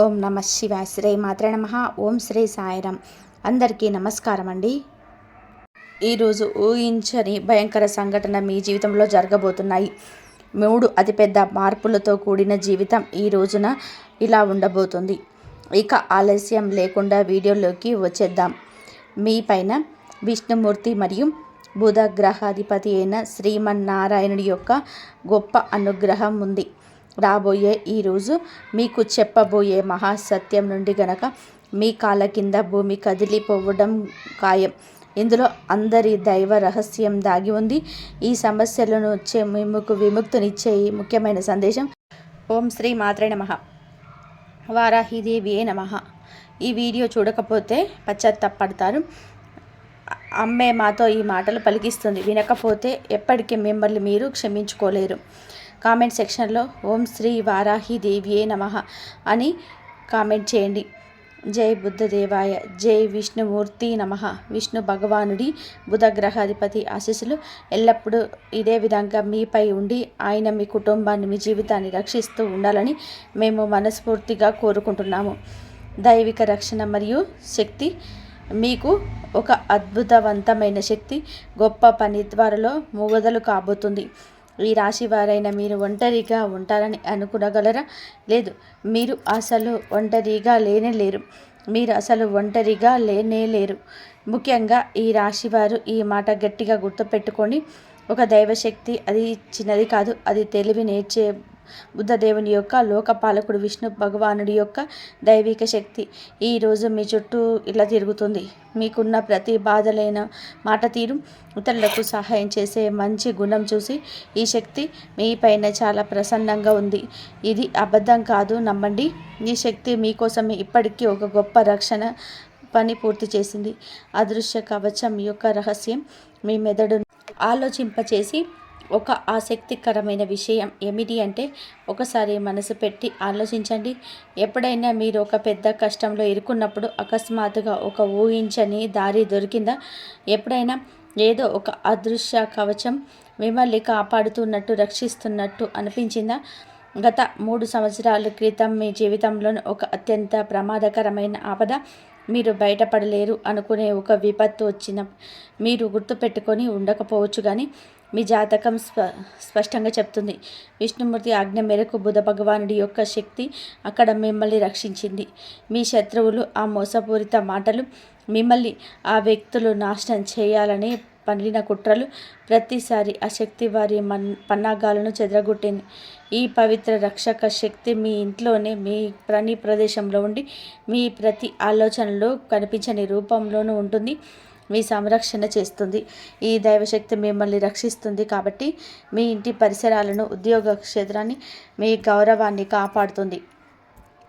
ఓం నమ శివాయ. శ్రీ మాత్రే నమః. ఓం శ్రీ సాయిరామ్. అందరికీ నమస్కారం అండి. ఈరోజు ఊహించని భయంకర సంఘటన మీ జీవితంలో జరగబోతున్నాయి. 3 అతిపెద్ద మార్పులతో కూడిన జీవితం ఈ రోజున ఇలా ఉండబోతుంది. ఇక ఆలస్యం లేకుండా వీడియోలోకి వచ్చేద్దాం. మీ పైన విష్ణుమూర్తి మరియు బుధ గ్రహాధిపతి అయిన శ్రీమన్నారాయణుడి యొక్క గొప్ప అనుగ్రహం ఉంది. రాబోయే ఈరోజు మీకు చెప్పబోయే మహాసత్యం నుండి గనక మీ కాళ్ళ కింద భూమి కదిలిపోవడం ఖాయం. ఇందులో అందరి దైవ రహస్యం దాగి ఉంది. ఈ సమస్యలను వచ్చే మీకు విముక్తినిచ్చే ముఖ్యమైన సందేశం. ఓం శ్రీ మాత్రే నమః. వారాహిదేవియే నమః. ఈ వీడియో చూడకపోతే పశ్చాత్తాపడతారు. అమ్మే మాతో ఈ మాటలు పలికిస్తుంది. వినకపోతే ఎప్పటికీ మిమ్మల్ని మీరు క్షమించుకోలేరు. కామెంట్ సెక్షన్లో ఓం శ్రీ వారాహిదేవియే నమః అని కామెంట్ చేయండి. జై బుద్ధదేవాయ. జై విష్ణుమూర్తి నమః. విష్ణు భగవానుడి బుధ గ్రహాధిపతి ఆశీస్సులు ఎల్లప్పుడూ ఇదే విధంగా మీపై ఉండి ఆయన మీ కుటుంబాన్ని మీ జీవితాన్ని రక్షిస్తూ ఉండాలని మేము మనస్ఫూర్తిగా కోరుకుంటున్నాము. దైవిక రక్షణ మరియు శక్తి మీకు ఒక అద్భుతవంతమైన శక్తి, గొప్ప పని త్వరలో మొదలు కాబోతుంది. ఈ రాశి వారైన మీరు ఒంటరిగా ఉంటారని అనుకునగలరా? లేదు, మీరు అసలు ఒంటరిగా లేరు. మీరు అసలు ఒంటరిగా లేరు. ముఖ్యంగా ఈ రాశివారు ఈ మాట గట్టిగా గుర్తుపెట్టుకొని, ఒక దైవశక్తి అది చిన్నది కాదు, అది తెలివి నేర్చే బుద్ధదేవుని యొక్క లోకపాలకుడు విష్ణు భగవానుడి యొక్క దైవిక శక్తి ఈరోజు మీ చుట్టూ ఇలా తిరుగుతుంది. మీకున్న ప్రతి బాధలైన మాట తీరు, ఇతరులకు సహాయం చేసే మంచి గుణం చూసి ఈ శక్తి మీ పైన చాలా ప్రసన్నంగా ఉంది. ఇది అబద్ధం కాదు, నమ్మండి. ఈ శక్తి మీకోసమే ఇప్పటికీ ఒక గొప్ప రక్షణ పని పూర్తి చేసింది. అదృశ్య కవచం యొక్క రహస్యం మీ మెదడును ఆలోచింపచేసి ఒక ఆసక్తికరమైన విషయం ఏమిటి అంటే, ఒకసారి మనసు పెట్టి ఆలోచించండి. ఎప్పుడైనా మీరు ఒక పెద్ద కష్టంలో ఇరుక్కున్నప్పుడు అకస్మాత్తుగా ఒక ఊహించని దారి దొరికిందా? ఎప్పుడైనా ఏదో ఒక అదృశ్య కవచం మిమ్మల్ని కాపాడుతున్నట్టు, రక్షిస్తున్నట్టు అనిపించిందా? గత 3 సంవత్సరాల క్రితం మీ జీవితంలోని ఒక అత్యంత ప్రమాదకరమైన ఆపద, మీరు బయటపడలేరు అనుకునే ఒక విపత్తు వచ్చిన మీరు గుర్తుపెట్టుకొని ఉండకపోవచ్చు, కానీ మీ జాతకం స్పష్టంగా చెప్తుంది. విష్ణుమూర్తి ఆజ్ఞ మేరకు బుధ భగవానుడి యొక్క శక్తి అక్కడ మిమ్మల్ని రక్షించింది. మీ శత్రువులు ఆ మోసపూరిత మాటలు, మిమ్మల్ని ఆ వ్యక్తులు నాశనం చేయాలని పన్నిన కుట్రలు, ప్రతిసారి ఆ శక్తి వారి పన్నాగాలను చెదరగొట్టింది. ఈ పవిత్ర రక్షక శక్తి మీ ఇంట్లోనే, మీ ప్రతి ప్రదేశంలో ఉండి, మీ ప్రతి ఆలోచనలో కనిపించని రూపంలోనూ ఉంటుంది. మీ సంరక్షణ చేస్తుంది. ఈ దైవశక్తి మిమ్మల్ని రక్షిస్తుంది కాబట్టి మీ ఇంటి పరిసరాలను, ఉద్యోగ క్షేత్రాన్ని, మీ గౌరవాన్ని కాపాడుతుంది.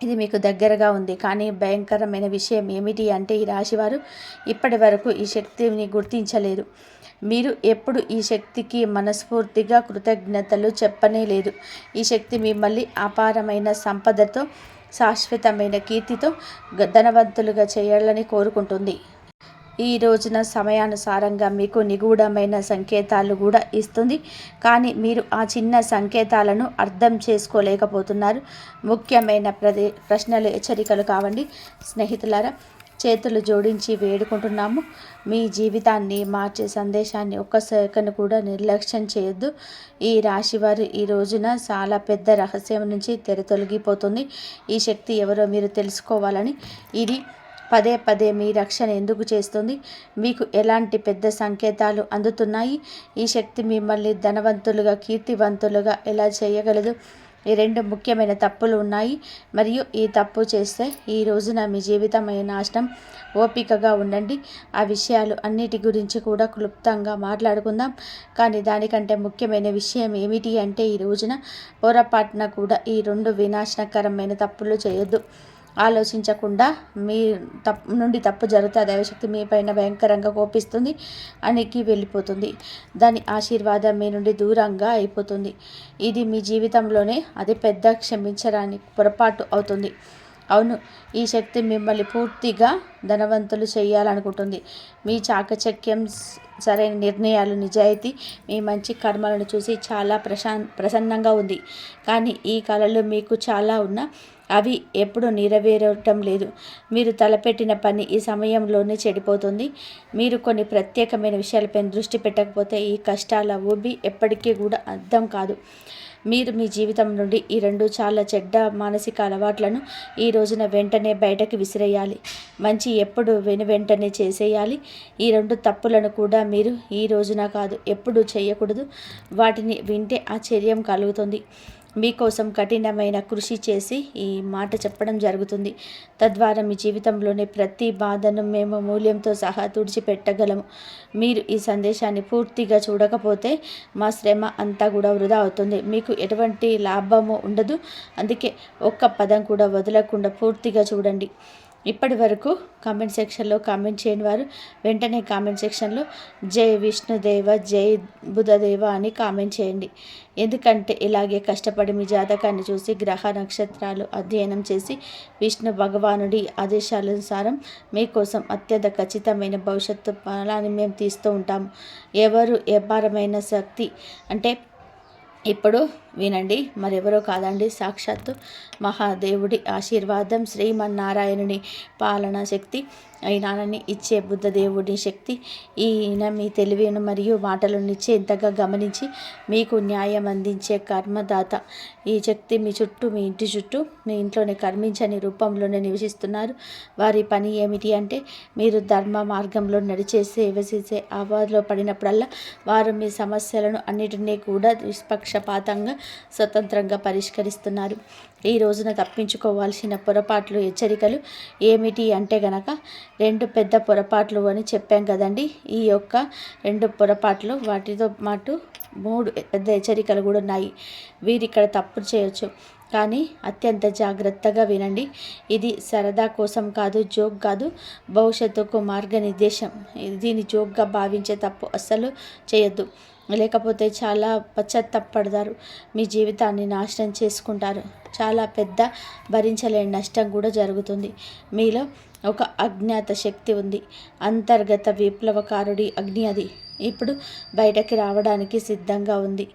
ఇది మీకు దగ్గరగా ఉంది. కానీ భయంకరమైన విషయం ఏమిటి అంటే, ఈ రాశివారు ఇప్పటి వరకు ఈ శక్తిని గుర్తించలేరు. మీరు ఎప్పుడు ఈ శక్తికి మనస్ఫూర్తిగా కృతజ్ఞతలు చెప్పనే లేదు. ఈ శక్తి మిమ్మల్ని అపారమైన సంపదతో, శాశ్వతమైన కీర్తితో ధనవంతులుగా చేయాలని కోరుకుంటుంది. ఈ రోజున సమయానుసారంగా మీకు నిగూఢమైన సంకేతాలు కూడా ఇస్తుంది. కానీ మీరు ఆ చిన్న సంకేతాలను అర్థం చేసుకోలేకపోతున్నారు. ముఖ్యమైన ప్రశ్నలు, హెచ్చరికలు కావండి. స్నేహితులారా, చేతులు జోడించి వేడుకుంటున్నాము. మీ జీవితాన్ని మార్చే సందేశాన్ని ఒక్క సెకను కూడా నిర్లక్ష్యం చేయొద్దు. ఈ రాశివారు ఈ రోజున చాలా పెద్ద రహస్యం నుంచి తొలగిపోతుంది. ఈ శక్తి ఎవరో మీరు తెలుసుకోవాలని ఇది పదే పదే మీ రక్షణ ఎందుకు చేస్తుంది? మీకు ఎలాంటి పెద్ద సంకేతాలు అందుతున్నాయి? ఈ శక్తి మిమ్మల్ని ధనవంతులుగా, కీర్తివంతులుగా ఎలా చేయగలదు? ఈ 2 ముఖ్యమైన తప్పులు ఉన్నాయి, మరియు ఈ తప్పు చేస్తే ఈ రోజున మీ జీవితం నాశనం. ఓపికగా ఉండండి. ఆ విషయాలు అన్నిటి గురించి కూడా క్లుప్తంగా మాట్లాడుకుందాం. కానీ దానికంటే ముఖ్యమైన విషయం ఏమిటి అంటే, ఈ రోజున పొరపాటున కూడా ఈ 2 వినాశనకరమైన తప్పులు చేయొద్దు. ఆలోచించకుండా మీ తప్పు జరిగితే దైవశక్తి మీ పైన భయంకరంగా కోపిస్తుంది, అనికి వెళ్ళిపోతుంది. దాని ఆశీర్వాదం మీ నుండి దూరంగా అయిపోతుంది. ఇది మీ జీవితంలోనే అది పెద్ద క్షమించరాని పొరపాటు అవుతుంది. అవును, ఈ శక్తి మిమ్మల్ని పూర్తిగా ధనవంతులు చేయాలనుకుంటుంది. మీ చాకచక్యం, సరైన నిర్ణయాలు, నిజాయితీ, మీ మంచి కర్మలను చూసి చాలా ప్రసన్నంగా ఉంది. కానీ ఈ కళలు మీకు చాలా ఉన్న అవి ఎప్పుడు నెరవేరటం లేదు. మీరు తలపెట్టిన పని ఈ సమయంలోనే చెడిపోతుంది. మీరు కొన్ని ప్రత్యేకమైన విషయాలపై దృష్టి పెట్టకపోతే ఈ కష్టాల ఊబి ఎప్పటికీ కూడా అర్థం కాదు. మీరు మీ జీవితం నుండి ఈ 2 చాలా చెడ్డ మానసిక అలవాట్లను ఈ రోజున వెంటనే బయటకు విసిరేయాలి. మంచి ఎప్పుడు వెంటనే చేసేయాలి. ఈ 2 తప్పులను కూడా మీరు ఈ రోజున కాదు ఎప్పుడు చేయకూడదు. వాటిని వింటే ఆశ్చర్యం కలుగుతుంది. మీకోసం కఠినమైన కృషి చేసి ఈ మాట చెప్పడం జరుగుతుంది. తద్వారా మీ జీవితంలోని ప్రతి బాధను మేము మూల్యంతో సహా తుడిచిపెట్టగలము. మీరు ఈ సందేశాన్ని పూర్తిగా చూడకపోతే మా శ్రమ అంతా కూడా వృధా అవుతుంది. మీకు ఎటువంటి లాభము ఉండదు. అందుకే ఒక్క పదం కూడా వదలకుండా పూర్తిగా చూడండి. ఇప్పటి వరకు కామెంట్ సెక్షన్లో కామెంట్ చేయని వారు వెంటనే కామెంట్ సెక్షన్లో జై విష్ణుదేవ, జై బుధదేవ అని కామెంట్ చేయండి. ఎందుకంటే ఇలాగే కష్టపడి మీ జాతకాన్ని చూసి గ్రహ నక్షత్రాలు అధ్యయనం చేసి విష్ణు భగవానుడి ఆదేశానుసారం మీకోసం అత్యంత ఖచ్చితమైన భవిష్యత్తు ఫలాన్ని మేము తీస్తూ ఉంటాము. ఎవరు ఎవ్వరమైన శక్తి అంటే ఇప్పుడు వినండి, మరెవరో కాదండి, సాక్షాత్తు మహాదేవుడి ఆశీర్వాదం, శ్రీమన్నారాయణుని పాలనా శక్తి, ఈయనని ఇచ్చే బుద్ధదేవుడి శక్తి. ఈయన మీ తెలివిని మరియు మాటలను ఇచ్చేంతగా గమనించి మీకు న్యాయం అందించే కర్మదాత. ఈ శక్తి మీ చుట్టూ, మీ ఇంటి చుట్టూ, మీ ఇంట్లోనే కర్మించని రూపంలోనే నివసిస్తున్నారు. వారి పని ఏమిటి అంటే మీరు ధర్మ మార్గంలో నడిచే సేవ చేసే ఆవాలో పడినప్పుడల్లా వారు మీ సమస్యలను అన్నిటినీ కూడా నిష్పక్షపాతంగా స్వతంత్రంగా పరిష్కరిస్తున్నారు. ఈ రోజున తప్పించుకోవాల్సిన పొరపాట్లు, హెచ్చరికలు ఏమిటి అంటే గనక 2 పెద్ద పొరపాట్లు అని చెప్పాం కదండి. ఈ యొక్క 2 పొరపాట్లు వాటితో పాటు 3 పెద్ద హెచ్చరికలు కూడా ఉన్నాయి. వీరిక్కడ తప్పు చేయొచ్చు, కానీ అత్యంత జాగ్రత్తగా వినండి. ఇది సరదా కోసం కాదు, జోక్ కాదు, భవిష్యత్తుకు మార్గనిర్దేశం. దీన్ని జోక్గా భావించే తప్పు అస్సలు చేయొద్దు. లేకపోతే చాలా పశ్చాత్తాపడతారు. మీ జీవితాన్ని నాశనం చేసుకుంటారు. చాలా పెద్ద భరించలేని నష్టం కూడా జరుగుతుంది. మీలో ఒక అజ్ఞాత శక్తి ఉంది. అంతర్గత విప్లవకారుడి అగ్ని అది ఇప్పుడు బయటకి రావడానికి సిద్ధంగా ఉంది.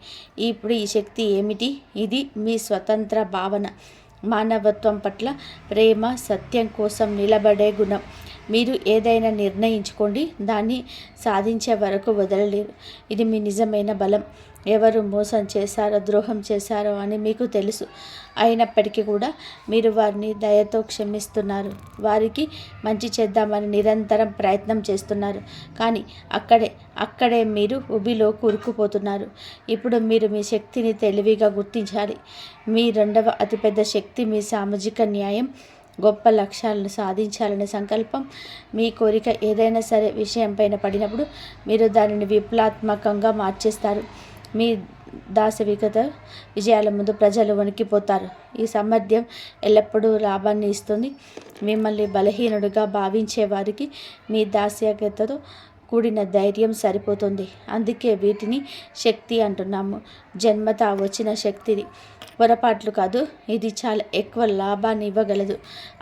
ఇప్పుడు ఈ శక్తి ఏమిటి? ఇది మీ స్వతంత్ర భావన, మానవత్వం పట్ల ప్రేమ, సత్యం కోసం నిలబడే గుణం. మీరు ఏదైనా నిర్ణయించుకోండి, దాన్ని సాధించే వరకు వదలలేరు. ఇది మీ నిజమైన బలం. ఎవరు మోసం చేశారో, ద్రోహం చేశారో అని మీకు తెలుసు. అయినప్పటికీ కూడా మీరు వారిని దయతో క్షమిస్తున్నారు. వారికి మంచి చేద్దామని నిరంతరం ప్రయత్నం చేస్తున్నారు. కానీ అక్కడే మీరు ఉబిలో కూరుకుపోతున్నారు. ఇప్పుడు మీరు మీ శక్తిని తెలివిగా గుర్తించాలి. మీ 2వ అతిపెద్ద శక్తి మీ సామాజిక న్యాయం, గొప్ప లక్ష్యాలను సాధించాలనే సంకల్పం. మీ కోరిక ఏదైనా సరే విషయంపైన పడినప్పుడు మీరు దానిని విప్లవాత్మకంగా మార్చేస్తారు. మీ దాసవికత విజయాల ముందు ప్రజలు వణికిపోతారు. ఈ సామర్థ్యం ఎల్లప్పుడూ లాభాన్ని ఇస్తుంది. మిమ్మల్ని బలహీనుడిగా భావించే వారికి మీ దాస్యకతతో కూడిన ధైర్యం సరిపోతుంది. అందుకే వీటిని శక్తి అంటున్నాము. జన్మతా వచ్చిన శక్తిది, పొరపాట్లు కాదు. ఇది చాలా ఎక్కువ లాభాన్ని ఇవ్వగలదు,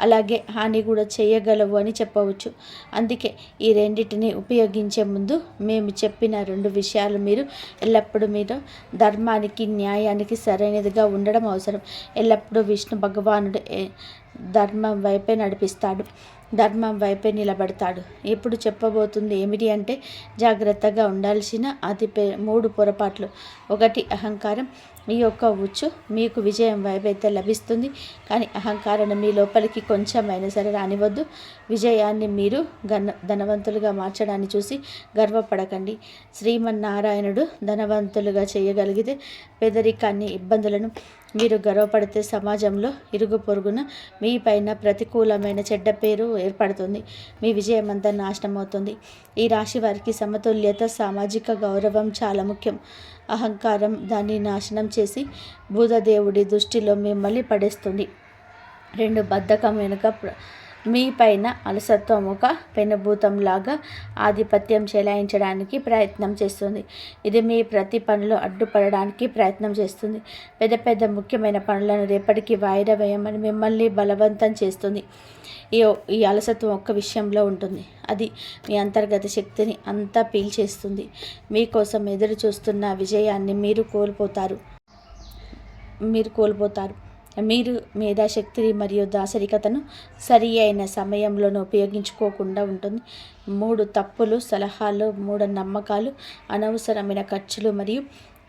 అలాగే హాని కూడా చేయగలవు అని చెప్పవచ్చు. అందుకే ఈ రెండింటిని ఉపయోగించే ముందు మేము చెప్పిన 2 విషయాలు మీరు ఎల్లప్పుడూ మీరు ధర్మానికి, న్యాయానికి సరైనదిగా ఉండడం అవసరం. ఎల్లప్పుడూ విష్ణు భగవానుడు ధర్మం వైపే నడిపిస్తాడు, ధర్మం వైపే నిలబడతాడు. ఇప్పుడు చెప్పబోతుంది ఏమిటి అంటే జాగ్రత్తగా ఉండాల్సిన 3 పొరపాట్లు. 1 అహంకారం. ఈ యొక్క ఉచ్చు మీకు విజయం వైపైతే లభిస్తుంది, కానీ అహంకారాన్ని మీ లోపలికి కొంచెమైనా సరే రానివద్దు. విజయాన్ని మీరు ధనవంతులుగా మార్చడాన్ని చూసి గర్వపడకండి. శ్రీమన్నారాయణుడు ధనవంతులుగా చేయగలిగితే పేదరికాన్ని, ఇబ్బందులను మీరు గర్వపడితే సమాజంలో ఇరుగు పొరుగున మీ పైన ప్రతికూలమైన చెడ్డ పేరు ఏర్పడుతుంది. మీ విజయం అంతా నాశనం అవుతుంది. ఈ రాశి వారికి సమతుల్యత, సామాజిక గౌరవం చాలా ముఖ్యం. అహంకారం దాన్ని నాశనం చేసి బుధదేవుడి దృష్టిలో మిమ్మల్ని పడేస్తుంది. 2 బద్ధకం వెనుక మీ పైన అలసత్వం ఒక పెనుభూతంలాగా ఆధిపత్యం చెలాయించడానికి ప్రయత్నం చేస్తుంది. ఇది మీ ప్రతి పనిలో అడ్డుపడడానికి ప్రయత్నం చేస్తుంది. పెద్ద ముఖ్యమైన పనులను రేపటికి వాయిదా వేయమని మిమ్మల్ని బలవంతం చేస్తుంది. ఈ అలసత్వం ఒక్క విషయంలో ఉంటుంది. అది మీ అంతర్గత శక్తిని అంతా పీల్చేస్తుంది. మీకోసం ఎదురు చూస్తున్న విజయాన్ని మీరు కోల్పోతారు. మీరు మేధాశక్తిని మరియు దాసరికతను సరి అయిన సమయంలోనూ ఉపయోగించుకోకుండా ఉంటుంది. 3 తప్పులు, సలహాలు, మూఢనమ్మకాలు, అనవసరమైన ఖర్చులు మరియు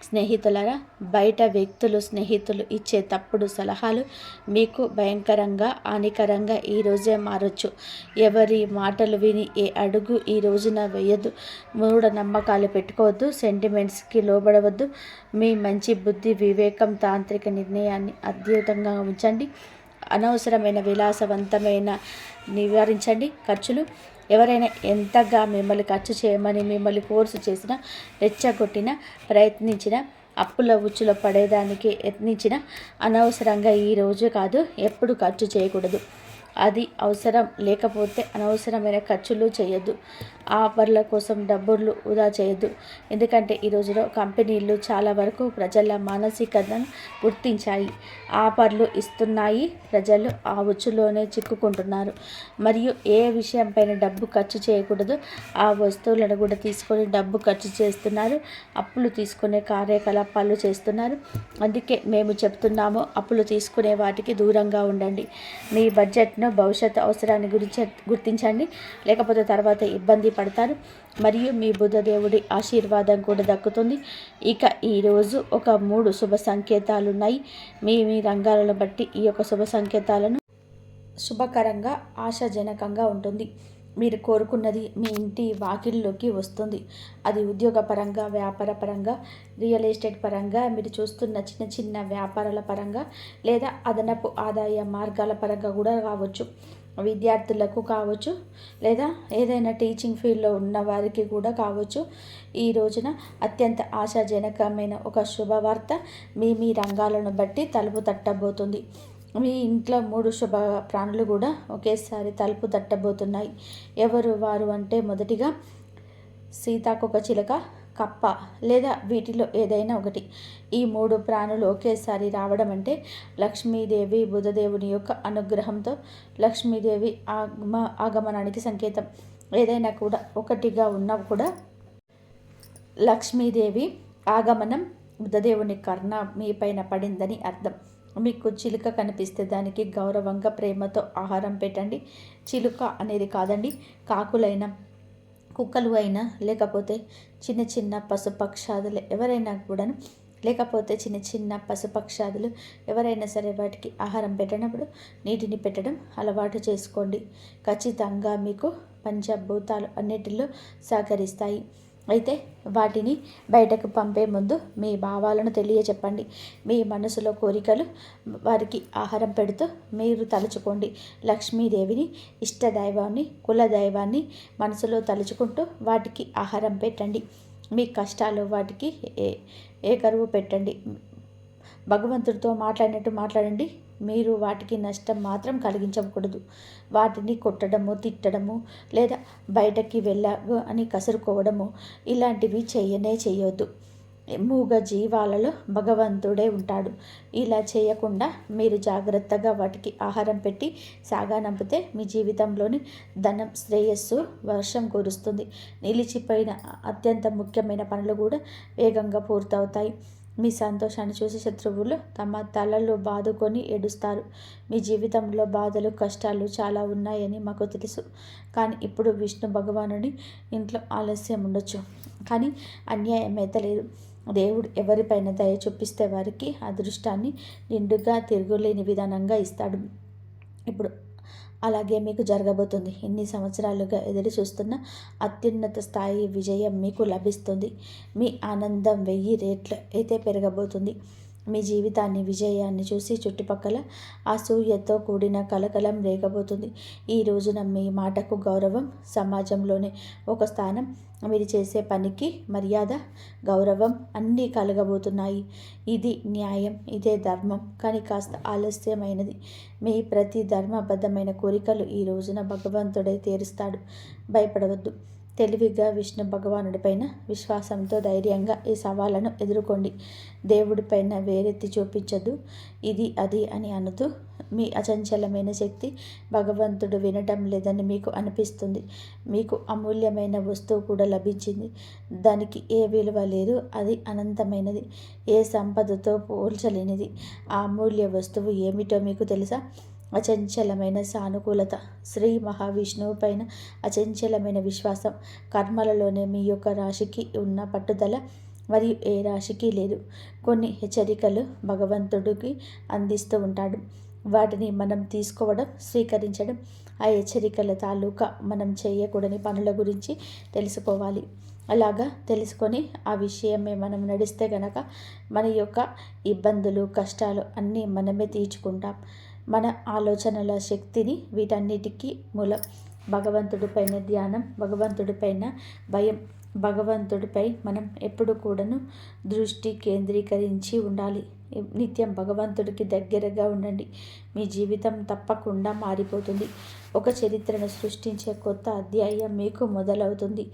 స్నేహితులారా, బయట వ్యక్తులు, స్నేహితులు ఇచ్చే తప్పుడు సలహాలు మీకు భయంకరంగా హానికరంగా ఈరోజే మారొచ్చు. ఎవరి మాటలు విని ఏ అడుగు ఈ రోజున వేయద్దు. మూఢనమ్మకాలు పెట్టుకోవద్దు. సెంటిమెంట్స్కి లోబడవద్దు. మీ మంచి బుద్ధి, వివేకం, తాంత్రిక నిర్ణయాన్ని అద్భుతంగా ఉంచండి. అనవసరమైన విలాసవంతమైన నివారించండి. ఖర్చులు ఎవరైనా ఎంతగా మిమ్మల్ని ఖర్చు చేయమని మిమ్మల్ని ఫోర్స్ చేసినా, రెచ్చగొట్టినా, ప్రయత్నించిన, అప్పుల ఉచ్చులో పడేదానికి యత్నించిన అనవసరంగా ఈరోజు కాదు ఎప్పుడు ఖర్చు చేయకూడదు. అది అవసరం లేకపోతే అనవసరమైన ఖర్చులు చేయొద్దు. ఆఫర్ల కోసం డబ్బులు వృధా చేయొద్దు. ఎందుకంటే ఈ రోజులో కంపెనీలు చాలా వరకు ప్రజల మానసికతను గుర్తించాయి. ఆఫర్లు ఇస్తున్నాయి. ప్రజలు ఆ ఉచ్చులోనే చిక్కుకుంటున్నారు. మరియు ఏ విషయంపైన డబ్బు ఖర్చు చేయకూడదు ఆ వస్తువులను కూడా తీసుకొని డబ్బు ఖర్చు చేస్తున్నారు. అప్పులు తీసుకునే కార్యకలాపాలు చేస్తున్నారు. అందుకే మేము చెప్తున్నాము, అప్పులు తీసుకునే వాటికి దూరంగా ఉండండి. మీ బడ్జెట్ను భవిష్యత్ అవసరాన్ని గుర్తించండి. లేకపోతే తర్వాత ఇబ్బంది పడతారు. మరియు మీ బుధదేవుడి ఆశీర్వాదం కూడా దక్కుతుంది. ఇక ఈరోజు ఒక 3 శుభ సంకేతాలు ఉన్నాయి. మీ మీ రంగాలను బట్టి ఈ యొక్క శుభ సంకేతాలను శుభకరంగా, ఆశాజనకంగా ఉంటుంది. మీరు కోరుకున్నది మీ ఇంటి వాకిల్లోకి వస్తుంది. అది ఉద్యోగపరంగా, వ్యాపార పరంగా, రియల్ ఎస్టేట్ పరంగా, మీరు చూస్తున్న చిన్న చిన్న వ్యాపారాల పరంగా, లేదా అదనపు ఆదాయ మార్గాల పరంగా కూడా కావచ్చు. విద్యార్థులకు కావచ్చు, లేదా ఏదైనా టీచింగ్ ఫీల్డ్లో ఉన్న వారికి కూడా కావచ్చు. ఈ రోజున అత్యంత ఆశాజనకమైన ఒక శుభవార్త మీ మీ రంగాలను బట్టి తలుపు తట్టబోతుంది. మీ ఇంట్లో 3 శుభ ప్రాణులు కూడా ఒకేసారి తలుపు తట్టబోతున్నాయి. ఎవరు వారు అంటే, మొదటిగా సీతాకోకచిలుక, కప్ప లేదా వీటిలో ఏదైనా ఒకటి. ఈ 3 ప్రాణులు ఒకేసారి రావడం అంటే లక్ష్మీదేవి, బుధదేవుని యొక్క అనుగ్రహంతో లక్ష్మీదేవి ఆగమనానికి సంకేతం. ఏదైనా కూడా ఒకటిగా ఉన్నా కూడా లక్ష్మీదేవి ఆగమనం, బుధదేవుని కర్ణ మీ పైన పడిందని అర్థం. మీకు చిలుక కనిపిస్తే దానికి గౌరవంగా, ప్రేమతో ఆహారం పెట్టండి. చిలుక అనేది కాదండి, కాకులైనా, కుక్కలు అయినా, లేకపోతే చిన్న చిన్న పశుపక్షాదులు ఎవరైనా కూడాను, లేకపోతే చిన్న చిన్న పశుపక్షాదులు ఎవరైనా సరే వాటికి ఆహారం పెట్టినప్పుడు నీటిని పెట్టడం అలవాటు చేసుకోండి. ఖచ్చితంగా మీకు పంచభూతాలు అన్నిటిలో సహకరిస్తాయి. అయితే వాటిని బయటకు పంపే ముందు మీ భావాలను తెలియచెప్పండి. మీ మనసులో కోరికలు వారికి ఆహారం పెడుతూ మీరు తలుచుకోండి. లక్ష్మీదేవిని, ఇష్టదైవాన్ని, కులదైవాన్ని మనసులో తలుచుకుంటూ వాటికి ఆహారం పెట్టండి. మీ కష్టాలు వాటికి ఏకరువు పెట్టండి. భగవంతుడితో మాట్లాడినట్టు మాట్లాడండి. మీరు వాటికి నష్టం మాత్రం కలిగించకూడదు. వాటిని కొట్టడము, తిట్టడము, లేదా బయటకి వెళ్ళాగు అని కసురుకోవడము ఇలాంటివి చేయొద్దు. మూగ జీవాలలో భగవంతుడే ఉంటాడు. ఇలా చేయకుండా మీరు జాగ్రత్తగా వాటికి ఆహారం పెట్టి సాగనంపితే మీ జీవితంలోని ధనం, శ్రేయస్సు వర్షం కురుస్తుంది. నిలిచిపోయిన అత్యంత ముఖ్యమైన పనులు కూడా వేగంగా పూర్తవుతాయి. మీ సంతోషాన్ని చూసి శత్రువులు తమ తలలు బాదుకొని ఏడుస్తారు. మీ జీవితంలో బాధలు, కష్టాలు చాలా ఉన్నాయని మాకు తెలుసు. కానీ ఇప్పుడు విష్ణు భగవానుడి ఇంట్లో ఆలస్యం ఉండొచ్చు, కానీ అన్యాయం అయితే లేదు. దేవుడు ఎవరిపైన దయ చూపిస్తే వారికి అదృష్టాన్ని నిండుగా, తిరుగులేని విధానంగా ఇస్తాడు. ఇప్పుడు అలాగే మీకు జరగబోతుంది. ఇన్ని సంవత్సరాలుగా ఎదురు చూస్తున్న అత్యున్నత స్థాయి విజయం మీకు లభిస్తుంది. మీ ఆనందం 1000 రెట్లు అయితే పెరగబోతుంది. మీ జీవితాన్ని, విజయాన్ని చూసి చుట్టుపక్కల అసూయతో కూడిన కలకలం రేగబోతుంది. ఈ రోజున మీ మాటకు గౌరవం, సమాజంలోనే ఒక స్థానం, మీరు చేసే పనికి మర్యాద, గౌరవం అన్నీ కలగబోతున్నాయి. ఇది న్యాయం, ఇదే ధర్మం. కానీ కాస్త ఆలస్యమైనది. మీ ప్రతి ధర్మబద్ధమైన కోరికలు ఈ రోజున భగవంతుడే తీరుస్తాడు. భయపడవద్దు. తెలివిగా విష్ణు భగవానుడిపైన విశ్వాసంతో ధైర్యంగా ఈ సవాళ్ళను ఎదుర్కోండి. దేవుడిపైన వేరెత్తి చూపించద్దు. ఇది అది అని అనుతూ మీ అచంచలమైన శక్తి భగవంతుడు వినటం లేదని మీకు అనిపిస్తుంది. మీకు అమూల్యమైన వస్తువు కూడా లభించింది. దానికి ఏ విలువ లేదు. అది అనంతమైనది, ఏ సంపదతో పోల్చలేనిది. ఆ అమూల్య వస్తువు ఏమిటో మీకు తెలుసా? అచంచలమైన సానుకూలత, శ్రీ మహావిష్ణువు పైన అచంచలమైన విశ్వాసం. కర్మలలోనే మీ యొక్క రాశికి ఉన్న పట్టుదల మరియు ఏ రాశికి లేదు. కొన్ని హెచ్చరికలు భగవంతుడికి అందిస్తూ ఉంటాడు. వాటిని మనం తీసుకోవడం, స్వీకరించడం. ఆ హెచ్చరికల తాలూకా మనం చేయకూడని పనుల గురించి తెలుసుకోవాలి. అలాగా తెలుసుకొని ఆ విషయమే మనం నడిస్తే గనక మన యొక్క ఇబ్బందులు, కష్టాలు అన్నీ మనమే తీర్చుకుంటాం. మన ఆలోచనల శక్తిని వీటన్నిటికీ మూలం. భగవంతుడిపైన ధ్యానం, భగవంతుడిపైన భయం, భగవంతుడిపై మనం ఎప్పుడు కూడాను దృష్టి కేంద్రీకరించి ఉండాలి. నిత్యం భగవంతుడికి దగ్గరగా ఉండండి. మీ జీవితం తప్పకుండా మారిపోతుంది. ఒక చరిత్రను సృష్టించే కొత్త అధ్యాయం మీకు మొదలవుతుంది.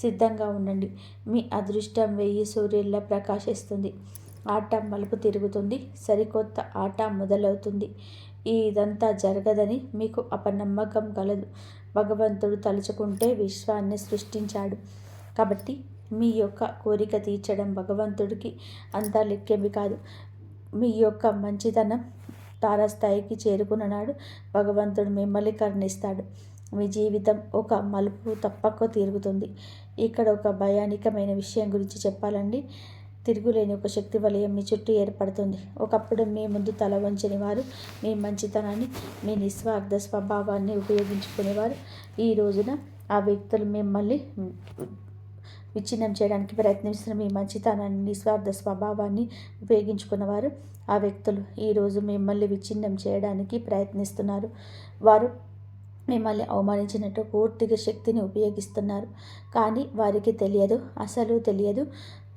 సిద్ధంగా ఉండండి. మీ అదృష్టం 1000 సూర్యుల్లా ప్రకాశిస్తుంది. ఆట మలుపు తిరుగుతుంది. సరికొత్త ఆట మొదలవుతుంది. ఇదంతా జరగదని మీకు అపనమ్మకం కలదు. భగవంతుడు తలుచుకుంటే విశ్వాన్ని సృష్టించాడు. కాబట్టి మీ యొక్క కోరిక తీర్చడం భగవంతుడికి అంతా లెక్కేమి కాదు. మీ యొక్క మంచితనం తారాస్థాయికి చేరుకున్న నాడు భగవంతుడు మిమ్మల్ని కరుణిస్తాడు. మీ జీవితం ఒక మలుపు తప్పక తిరుగుతుంది. ఇక్కడ ఒక భయానకమైన విషయం గురించి చెప్పాలండి. తిరుగులేని ఒక శక్తి వలయం మీ చుట్టూ ఏర్పడుతుంది. ఒకప్పుడు మీ ముందు తల వంచని వారు, మీ మంచితనాన్ని, మీ నిస్వార్థ స్వభావాన్ని ఉపయోగించుకునేవారు. ఈ రోజున ఆ వ్యక్తులు మిమ్మల్ని విచ్ఛిన్నం చేయడానికి ప్రయత్నిస్తున్న మీ మంచితనాన్ని, నిస్వార్థ స్వభావాన్ని ఉపయోగించుకున్నవారు, ఆ వ్యక్తులు ఈరోజు మిమ్మల్ని విచ్ఛిన్నం చేయడానికి ప్రయత్నిస్తున్నారు. వారు మిమ్మల్ని అవమానించినట్టు పూర్తిగా శక్తిని ఉపయోగిస్తున్నారు. కానీ వారికి తెలియదు, అసలు తెలియదు,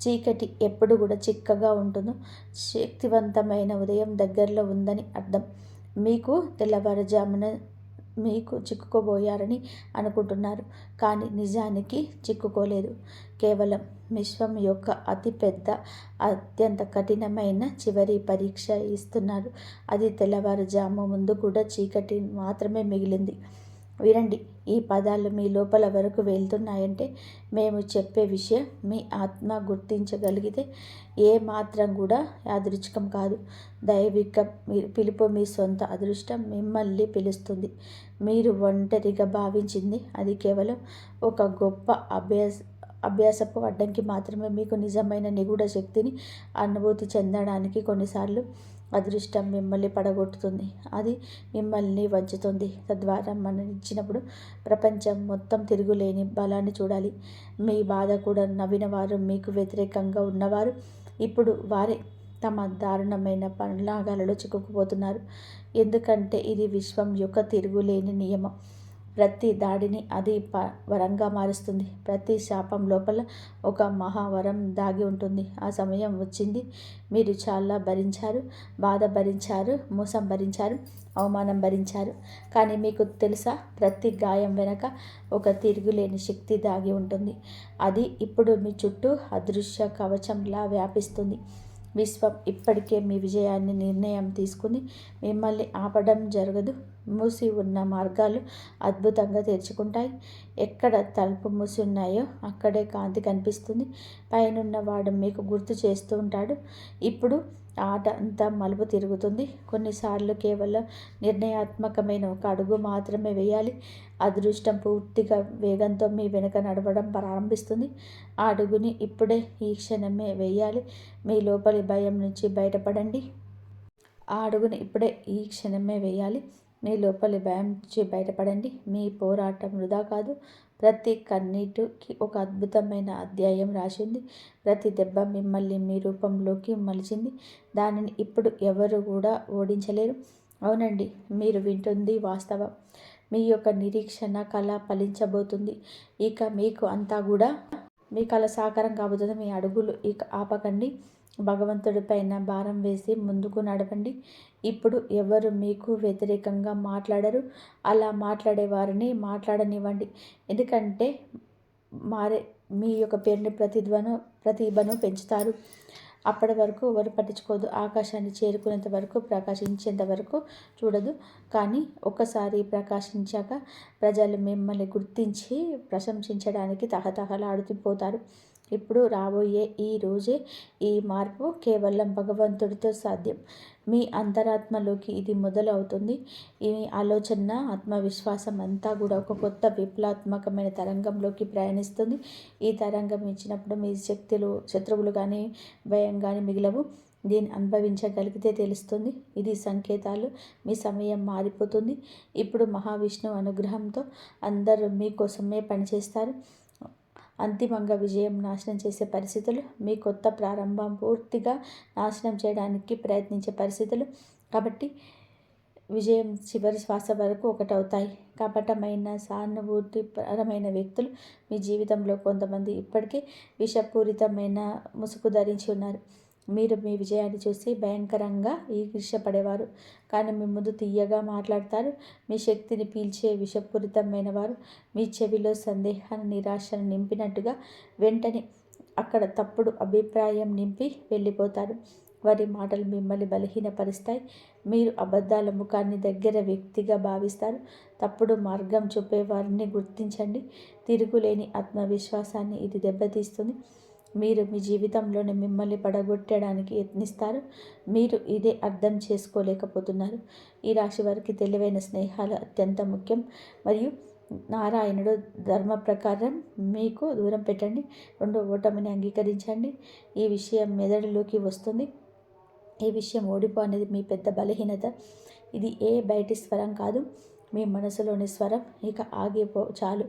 చీకటి ఎప్పుడు కూడా చిక్కగా ఉంటుందో శక్తివంతమైన ఉదయం దగ్గరలో ఉందని అర్థం. మీకు తెల్లవారుజామున మీకు చిక్కుకోబోయారని అనుకుంటున్నారు, కానీ నిజానికి చిక్కుకోలేదు. కేవలం విశ్వం యొక్క అతిపెద్ద, అత్యంత కఠినమైన చివరి పరీక్ష ఇస్తున్నారు. అది తెల్లవారుజాము ముందు కూడా చీకటి మాత్రమే మిగిలింది. వినండి, ఈ పదాలు మీ లోపల వరకు వెళ్తున్నాయంటే మేము చెప్పే విషయం మీ ఆత్మ గుర్తించగలిగితే ఏ మాత్రం కూడా యాదృచ్ఛికం కాదు. దైవిక పిలుపు, మీ సొంత అదృష్టం మిమ్మల్ని పిలుస్తుంది. మీరు ఒంటరిగా భావించింది అది కేవలం ఒక గొప్ప అభ్యాసపు అడ్డంకి మాత్రమే. మీకు నిజమైన నిగూఢ శక్తిని అనుభూతి చెందడానికి కొన్నిసార్లు అదృష్టం మిమ్మల్ని పడగొట్టుతుంది. అది మిమ్మల్ని వంచుతుంది. తద్వారా మనం ఇచ్చినప్పుడు ప్రపంచం మొత్తం తిరుగులేని బలాన్ని చూడాలి. మీ బాధ కూడా నవ్విన వారు, మీకు వ్యతిరేకంగా ఉన్నవారు ఇప్పుడు వారే తమ దారుణమైన పన్నాగాలలో చిక్కుకుపోతున్నారు. ఎందుకంటే ఇది విశ్వం యొక్క తిరుగులేని నియమం. ప్రతి దాడిని అది వరంగా మారుస్తుంది. ప్రతి శాపం లోపల ఒక మహావరం దాగి ఉంటుంది. ఆ సమయం వచ్చింది. మీరు చాలా భరించారు, బాధ భరించారు, మోసం భరించారు, అవమానం భరించారు. కానీ మీకు తెలుసా, ప్రతి గాయం వెనక ఒక తిరుగులేని శక్తి దాగి ఉంటుంది. అది ఇప్పుడు మీ చుట్టూ అదృశ్య కవచంలా వ్యాపిస్తుంది. విశ్వం ఇప్పటికే మీ విజయాన్ని నిర్ణయం తీసుకుని మిమ్మల్ని ఆపడం జరగదు. మూసి ఉన్న మార్గాలు అద్భుతంగా తెరుచుకుంటాయి. ఎక్కడ తలుపు మూసి ఉన్నాయో అక్కడే కాంతి కనిపిస్తుంది. పైనున్న వాడు మీకు గుర్తు చేస్తూ ఉంటాడు. ఇప్పుడు ఆట అంతా మలుపు తిరుగుతుంది. కొన్నిసార్లు కేవలం నిర్ణయాత్మకమైన ఒక అడుగు మాత్రమే వేయాలి. అదృష్టం పూర్తిగా వేగంతో మీ వెనుక నడవడం ప్రారంభిస్తుంది. ఆ అడుగుని ఇప్పుడే, ఈ క్షణమే వేయాలి. మీ లోపలి భయం నుంచి బయటపడండి. ఆ అడుగుని ఇప్పుడే, ఈ క్షణమే వేయాలి. మీ లోపలి భయం నుంచి బయటపడండి. మీ పోరాటం వృధా కాదు. ప్రతి కన్నీటికి ఒక అద్భుతమైన అధ్యాయం రాసింది. ప్రతి దెబ్బ మిమ్మల్ని మీ రూపంలోకి మలిచింది. దానిని ఇప్పుడు ఎవరు కూడా ఓడించలేరు. అవునండి, మీరు వింటుంది వాస్తవం. మీ యొక్క నిరీక్షణ కళ ఫలించబోతుంది. ఇక మీకు అంతా కూడా మీ కళ సాకారం కాబోతుంది. మీ అడుగులు ఇక ఆపకండి. భగవంతుడిపైన భారం వేసి ముందుకు నడవండి. ఇప్పుడు ఎవరు మీకు వ్యతిరేకంగా మాట్లాడరు. అలా మాట్లాడే వారిని మాట్లాడనివ్వండి. ఎందుకంటే మీ యొక్క పేరుని ప్రతిభను పెంచుతారు. అప్పటి వరకు ఎవరు పట్టించుకోదు. ఆకాశాన్ని చేరుకునేంత వరకు, ప్రకాశించేంత వరకు చూడదు. కానీ ఒక్కసారి ప్రకాశించాక ప్రజలు మిమ్మల్ని గుర్తించి ప్రశంసించడానికి తహతహలాడిపోతారు. ఇప్పుడు రాబోయే ఈ రోజే ఈ మార్పు కేవలం భగవంతుడితో సాధ్యం. మీ అంతరాత్మలోకి ఇది మొదలవుతుంది. ఈ ఆలోచన, ఆత్మవిశ్వాసం అంతా కూడా ఒక కొత్త విప్లవాత్మకమైన తరంగంలోకి ప్రయాణిస్తుంది. ఈ తరంగం ఇచ్చినప్పుడు మీ శత్రువులు కానీ భయం కానీ మిగిలవు. దీన్ని అనుభవించగలిగితే తెలుస్తుంది. ఇది సంకేతాలు. మీ సమయం మారిపోతుంది. ఇప్పుడు మహావిష్ణువు అనుగ్రహంతో అందరూ మీకోసమే పనిచేస్తారు. అంతిమంగా విజయం నాశనం చేసే పరిస్థితులు, మీ కొత్త ప్రారంభం పూర్తిగా నాశనం చేయడానికి ప్రయత్నించే పరిస్థితులు. కాబట్టి విజయం చివరి శ్వాస వరకు ఒకటవుతాయి. కపటమైన సానుభూతిపరమైన వ్యక్తులు మీ జీవితంలో కొంతమంది ఇప్పటికే విషపూరితమైన ముసుగు ధరించి ఉన్నారు. మీరు మీ విజయాన్ని చూసి భయంకరంగా ఈర్ష్యపడేవారు. కానీ మీ ముందు తీయగా మాట్లాడతారు. మీ శక్తిని పీల్చే విషపూరితమైన వారు మీ చెవిలో సందేహాన్ని, నిరాశను నింపినట్టుగా వెంటనే అక్కడ తప్పుడు అభిప్రాయం నింపి వెళ్ళిపోతారు. వారి మాటలు మిమ్మల్ని బలహీనపరుస్తాయి. మీరు అబద్ధాల ముఖాన్ని దగ్గర వ్యక్తిగా భావిస్తారు. తప్పుడు మార్గం చూపే వారిని గుర్తించండి. తిరుగులేని ఆత్మవిశ్వాసాన్ని ఇది దెబ్బతీస్తుంది. మీరు మీ జీవితంలోనే మిమ్మల్ని పడగొట్టడానికి యత్నిస్తారు. మీరు ఇదే అర్థం చేసుకోలేకపోతున్నారు. ఈ రాశి వారికి తెలివైన స్నేహాలు అత్యంత ముఖ్యం. మరియు నారాయణుడు ధర్మ ప్రకారం మీకు దూరం పెట్టండి. రెండో ఓటమిని అంగీకరించండి. ఈ విషయం మెదడులోకి వస్తుంది. ఈ విషయం ఓడిపో అనేది మీ పెద్ద బలహీనత. ఇది ఏ బయటి స్వరం కాదు, మీ మనసులోని స్వరం. ఇక చాలు,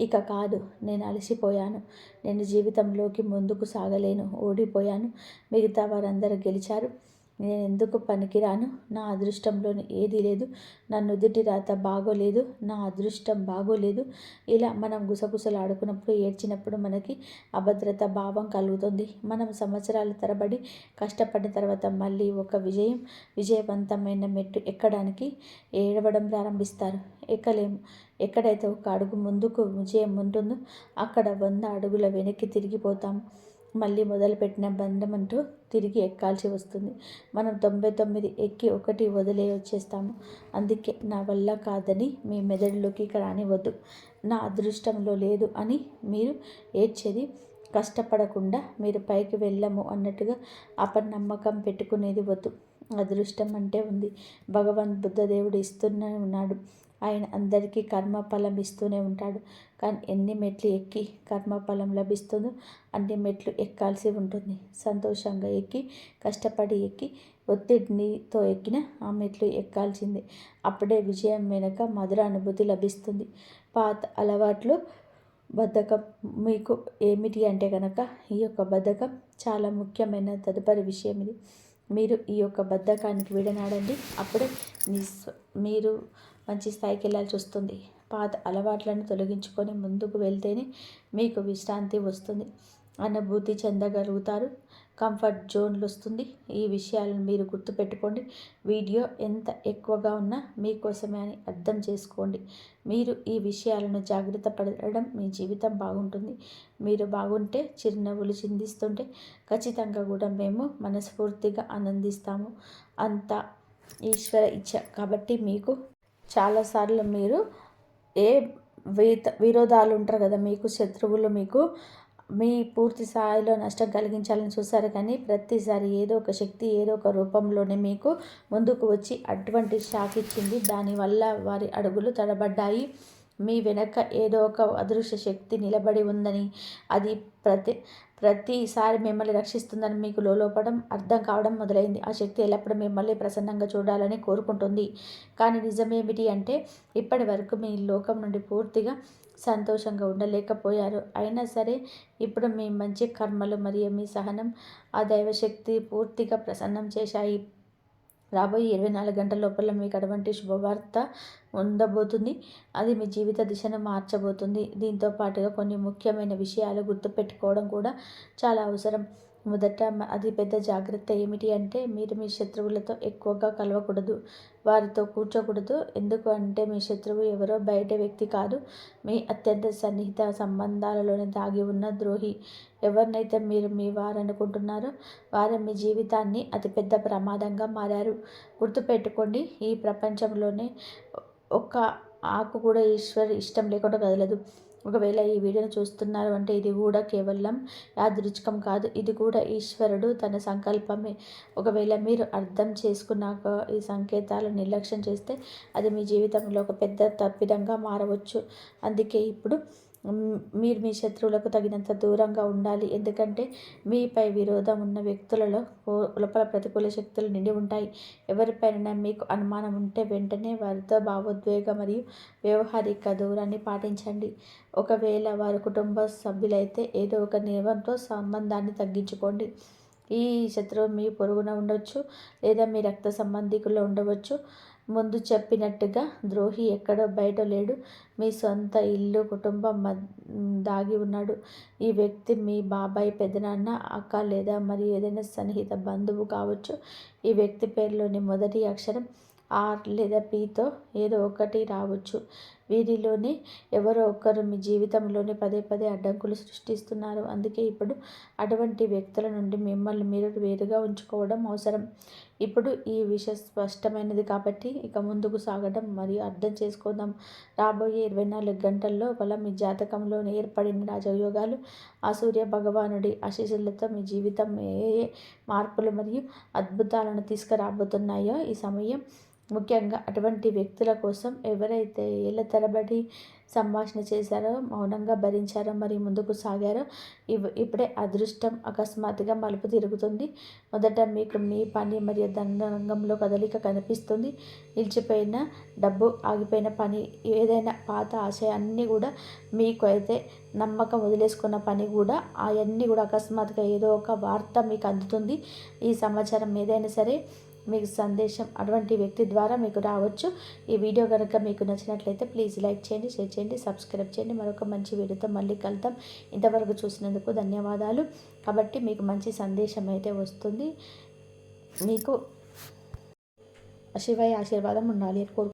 ఇక కాదు, నేను అలసిపోయాను, నేను జీవితంలోకి ముందుకు సాగలేను, ఓడిపోయాను, మిగతా వారందరూ గెలిచారు, నేను ఎందుకు పనికిరాను, నా అదృష్టంలోని ఏదీ లేదు, నా నుదుటి రాత బాగోలేదు, నా అదృష్టం బాగోలేదు. ఇలా మనం గుసగుసలాడుకున్నప్పుడు, ఏడ్చినప్పుడు మనకి అభద్రత భావం కలుగుతుంది. మనం సంవత్సరాల తరబడి కష్టపడిన తర్వాత మళ్ళీ ఒక విజయవంతమైన మెట్టు ఎక్కడానికి ఏడవడం ప్రారంభిస్తారు. ఎక్కలేము. ఎక్కడైతే ఒక అడుగు ముందుకు విజయం ఉంటుందో అక్కడ 100 అడుగుల వెనక్కి తిరిగిపోతాం. మళ్ళీ మొదలుపెట్టిన బంధమంటూ తిరిగి ఎక్కాల్సి వస్తుంది. మనం 99 ఎక్కి 1 వదిలే వచ్చేస్తాము. అందుకే నా వల్ల కాదని మీ మెదడులోకి రానివ్వద్దు. నా అదృష్టంలో లేదు అని మీరు ఏడ్చేది. కష్టపడకుండా మీరు పైకి వెళ్ళము అన్నట్టుగా అపనమ్మకం పెట్టుకునేది వద్దు. అదృష్టం అంటే ఉంది. బుద్ధదేవుడు ఇస్తూనే ఉన్నాడు. ఆయన అందరికీ కర్మఫలం ఇస్తూనే ఉంటాడు. కానీ ఎన్ని మెట్లు ఎక్కి కర్మఫలం లభిస్తుందో అన్ని మెట్లు ఎక్కాల్సి ఉంటుంది. సంతోషంగా ఎక్కి, కష్టపడి ఎక్కి, ఒత్తిడితో ఎక్కిన ఆ మెట్లు ఎక్కాల్సిందే. అప్పుడే విజయం వెనుక మధుర అనుభూతి లభిస్తుంది. పాత అలవాట్లు, బద్ధకం మీకు ఏమిటి అంటే కనుక ఈ యొక్క బద్ధకం చాలా ముఖ్యమైన తదుపరి విషయం ఇది. మీరు ఈ యొక్క బద్ధకానికి విడనాడండి. అప్పుడే మీరు మంచి స్థాయికి వెళ్ళాల్సి వస్తుంది. పాత అలవాట్లను తొలగించుకొని ముందుకు వెళ్తేనే మీకు విశ్రాంతి వస్తుంది. అనుభూతి చెందగలుగుతారు. కంఫర్ట్ జోన్లు వస్తుంది. ఈ విషయాలను మీరు గుర్తుపెట్టుకోండి. వీడియో ఎంత ఎక్కువగా ఉన్నా మీకోసమే అని అర్థం చేసుకోండి. మీరు ఈ విషయాలను జాగ్రత్త పడడం మీ జీవితం బాగుంటుంది. మీరు బాగుంటే, చిరునవ్వులు చిందిస్తుంటే ఖచ్చితంగా కూడా మేము మనస్ఫూర్తిగా ఆనందిస్తాము. అంతా ఈశ్వర ఇచ్ఛ. కాబట్టి మీకు చాలాసార్లు మీరు ఏ విరోధాలు ఉంటారు కదా, మీకు శత్రువులు మీకు మీ పూర్తి స్థాయిలో నష్టం కలిగించాలని చూస్తారు. కానీ ప్రతిసారి ఏదో ఒక శక్తి ఏదో ఒక రూపంలోనే మీకు ముందుకు వచ్చి అటువంటి షాక్ ఇచ్చింది. దానివల్ల వారి అడుగులు తడబడ్డాయి. మీ వెనక ఏదో ఒక అదృశ్య శక్తి నిలబడి ఉందని, అది ప్రతిసారి మిమ్మల్ని రక్షిస్తుందని మీకు లోపడం అర్థం కావడం మొదలైంది. ఆ శక్తి ఎల్లప్పుడూ మిమ్మల్ని ప్రసన్నంగా చూడాలని కోరుకుంటుంది. కానీ నిజమేమిటి అంటే ఇప్పటి వరకు మీ లోకం నుండి పూర్తిగా సంతోషంగా ఉండలేకపోయారు. అయినా సరే ఇప్పుడు మీ మంచి కర్మలు మరియు మీ సహనం ఆ దైవశక్తి పూర్తిగా ప్రసన్నం చేశాయి. రాబోయే 24 గంటల లోపల మీకు అటువంటి శుభవార్త ఉండబోతుంది. అది మీ జీవిత దిశను మార్చబోతుంది. దీంతో పాటుగా కొన్ని ముఖ్యమైన విషయాలు గుర్తుపెట్టుకోవడం కూడా చాలా అవసరం. మొదట అది పెద్ద జాగ్రత్త ఏమిటి అంటే మీరు మీ శత్రువులతో ఎక్కువగా కలవకూడదు, వారితో కూర్చోకూడదు. ఎందుకు అంటే మీ శత్రువు ఎవరో బయట వ్యక్తి కాదు, మీ అత్యంత సన్నిహిత సంబంధాలలోనే దాగి ఉన్న ద్రోహి. ఎవరినైతే మీరు మీ వారనుకుంటున్నారో వారు మీ జీవితాన్ని అతిపెద్ద ప్రమాదంగా మారారు. గుర్తుపెట్టుకోండి, ఈ ప్రపంచంలోనే ఒక్క ఆకు కూడా ఈశ్వర్ ఇష్టం లేకుండా కదలదు. ఒకవేళ ఈ వీడియోని చూస్తున్నారు అంటే ఇది కూడా కేవలం యాదృచ్ఛికం కాదు, ఇది కూడా ఈశ్వరుడు తన సంకల్పమే. ఒకవేళ మీరు అర్థం చేసుకున్నాక ఈ సంకేతాలు నిర్లక్ష్యం చేస్తే అది మీ జీవితంలో ఒక పెద్ద తప్పిదంగా మారవచ్చు. అందుకే ఇప్పుడు మీరు మీ శత్రువులకు తగినంత దూరంగా ఉండాలి. ఎందుకంటే మీపై విరోధం ఉన్న వ్యక్తులలో లోపల ప్రతికూల శక్తులు నిండి ఉంటాయి. ఎవరిపైన మీకు అనుమానం ఉంటే వెంటనే వారితో భావోద్వేగ మరియు వ్యవహారిక దూరాన్ని పాటించండి. ఒకవేళ వారు కుటుంబ సభ్యులైతే ఏదో ఒక నియమంతో సంబంధాన్ని తగ్గించుకోండి. ఈ శత్రువు మీ పొరుగున ఉండవచ్చు లేదా మీ రక్త సంబంధికుల్లో ఉండవచ్చు. ముందు చెప్పినట్టుగా ద్రోహి ఎక్కడో బయట లేడు, మీ సొంత ఇల్లు కుటుంబం దాగి ఉన్నాడు. ఈ వ్యక్తి మీ బాబాయ్, పెదనాన్న, అక్క లేదా మరి ఏదైనా సన్నిహిత బంధువు కావచ్చు. ఈ వ్యక్తి పేరులోని మొదటి అక్షరం ఆర్ లేదా పితో ఏదో ఒకటి రావచ్చు. వీరిలోనే ఎవరో ఒకరు మీ జీవితంలోని పదే పదే అడ్డంకులు సృష్టిస్తున్నారు. అందుకే ఇప్పుడు అటువంటి వ్యక్తుల నుండి మిమ్మల్ని మీరు వేరుగా ఉంచుకోవడం అవసరం. ఇప్పుడు ఈ విషయం స్పష్టమైనది కాబట్టి ఇక ముందుకు సాగడం మరియు అర్థం చేసుకుందాం. రాబోయే 24 గంటల్లో మీ జాతకంలో ఏర్పడిన రాజయోగాలు, ఆ సూర్య భగవానుడి ఆశీస్సులతో మీ జీవితం ఏ మార్పులు మరియు అద్భుతాలను తీసుకురాబోతున్నాయో ఈ సమయం ముఖ్యంగా అటువంటి వ్యక్తుల కోసం ఎవరైతే ఏళ్ల తరబడి సంభాషణ చేశారో, మౌనంగా భరించారో మరియు ముందుకు సాగారో ఇప్పుడే అదృష్టం అకస్మాత్తుగా మలుపు తిరుగుతుంది. మొదట మీకు మీ పని మరియు ధన రంగంలో కదలిక కనిపిస్తుంది. నిలిచిపోయిన డబ్బు, ఆగిపోయిన పని, ఏదైనా పాత ఆశయాన్ని కూడా, మీకు అయితే నమ్మకం వదిలేసుకున్న పని కూడా, అవన్నీ కూడా అకస్మాత్తుగా ఏదో ఒక వార్త మీకు అందుతుంది. ఈ సమాచారం ఏదైనా సరే మీకు సందేశం అటువంటి వ్యక్తి ద్వారా మీకు రావచ్చు. ఈ వీడియో కనుక మీకు నచ్చినట్లయితే ప్లీజ్ లైక్ చేయండి, షేర్ చేయండి, సబ్స్క్రైబ్ చేయండి. మరొక మంచి వీడియోతో మళ్ళీ కలుద్దాం. ఇంతవరకు చూసినందుకు ధన్యవాదాలు. కాబట్టి మీకు మంచి సందేశం అయితే వస్తుంది. మీకు శివయ్య ఆశీర్వాదం ఉండాలి.